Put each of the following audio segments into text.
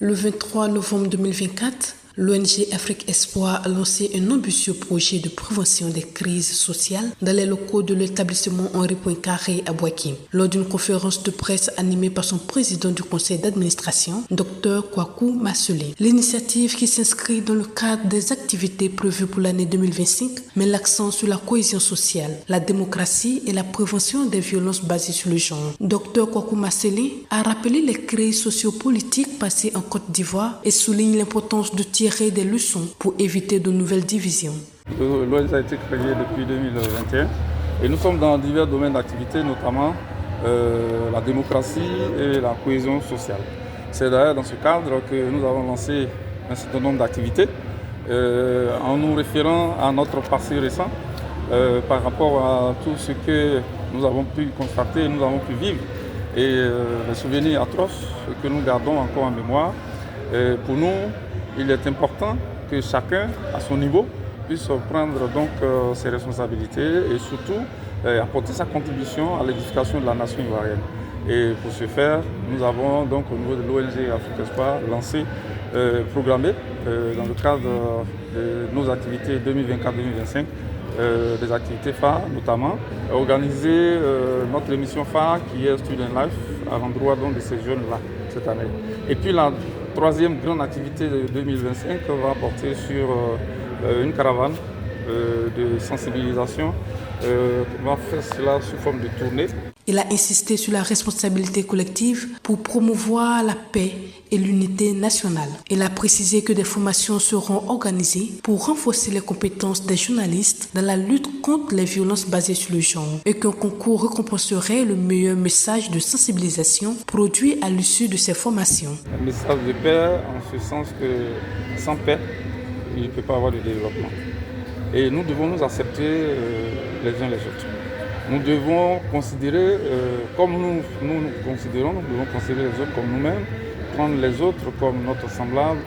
Le 23 novembre 2024, l'ONG Afrique Espoir a lancé un ambitieux projet de prévention des crises sociales dans les locaux de l'établissement Henri Poincaré à Boakim. Lors d'une conférence de presse animée par son président du conseil d'administration, Dr Kwaku Masselet. L'initiative, qui s'inscrit dans le cadre des activités prévues pour l'année 2025, met l'accent sur la cohésion sociale, la démocratie et la prévention des violences basées sur le genre. Dr Kwaku Masselet a rappelé les crises sociopolitiques passées en Côte d'Ivoire et souligne l'importance de tirer des leçons pour éviter de nouvelles divisions. L'ONG a été créée depuis 2021 et nous sommes dans divers domaines d'activité, notamment la démocratie et la cohésion sociale. C'est d'ailleurs dans ce cadre que nous avons lancé un certain nombre d'activités en nous référant à notre passé récent par rapport à tout ce que nous avons pu constater, nous avons pu vivre et les souvenirs atroces que nous gardons encore en mémoire. Pour nous, il est important que chacun, à son niveau, puisse prendre donc ses responsabilités et surtout apporter sa contribution à l'édification de la nation ivoirienne. Et pour ce faire, nous avons donc au niveau de l'ONG Afrique Espoir lancé, programmé dans le cadre de nos activités 2024-2025, des activités phares notamment, organiser notre émission phare qui est Student Life à l'endroit donc de ces jeunes-là cette année. Et puis la troisième grande activité de 2025 va porter sur une caravane de sensibilisation. On va faire cela sous forme de tournée. Il a insisté sur la responsabilité collective pour promouvoir la paix et l'unité nationale. Il a précisé que des formations seront organisées pour renforcer les compétences des journalistes dans la lutte contre les violences basées sur le genre et qu'un concours récompenserait le meilleur message de sensibilisation produit à l'issue de ces formations. Un message de paix en ce sens que sans paix, il ne peut pas avoir de développement. Et nous devons nous accepter les uns les autres. Nous devons considérer, comme nous nous considérons, nous devons considérer les autres comme nous-mêmes, prendre les autres comme notre semblable.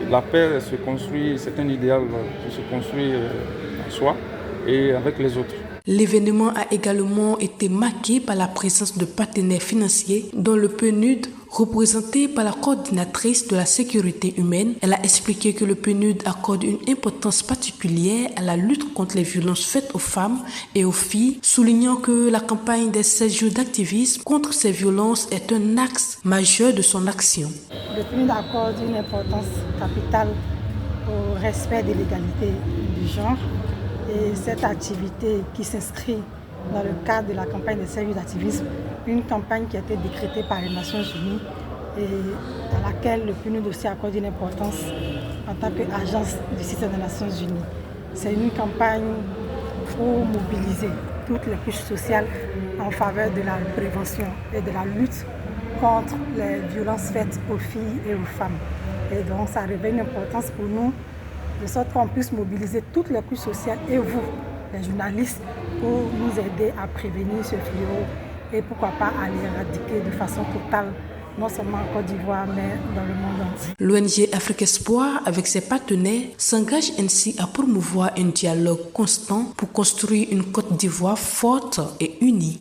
La paix se construit, c'est un idéal qui se construit en soi et avec les autres. L'événement a également été marqué par la présence de partenaires financiers, dont le PNUD, représenté par la coordinatrice de la sécurité humaine. Elle a expliqué que le PNUD accorde une importance particulière à la lutte contre les violences faites aux femmes et aux filles, soulignant que la campagne des 16 jours d'activisme contre ces violences est un axe majeur de son action. Le PNUD accorde une importance capitale au respect de l'égalité du genre. Et cette activité qui s'inscrit dans le cadre de la campagne des 16 jours d'activisme, une campagne qui a été décrétée par les Nations Unies et dans laquelle le PNUD aussi accorde une importance en tant qu'agence du système des Nations Unies. C'est une campagne pour mobiliser toutes les couches sociales en faveur de la prévention et de la lutte contre les violences faites aux filles et aux femmes. Et donc ça revêt une importance pour nous, de sorte qu'on puisse mobiliser toutes les couches sociales et vous, les journalistes, pour nous aider à prévenir ce fléau et pourquoi pas à l'éradiquer de façon totale, non seulement en Côte d'Ivoire, mais dans le monde entier. L'ONG Afrique Espoir, avec ses partenaires, s'engage ainsi à promouvoir un dialogue constant pour construire une Côte d'Ivoire forte et unie.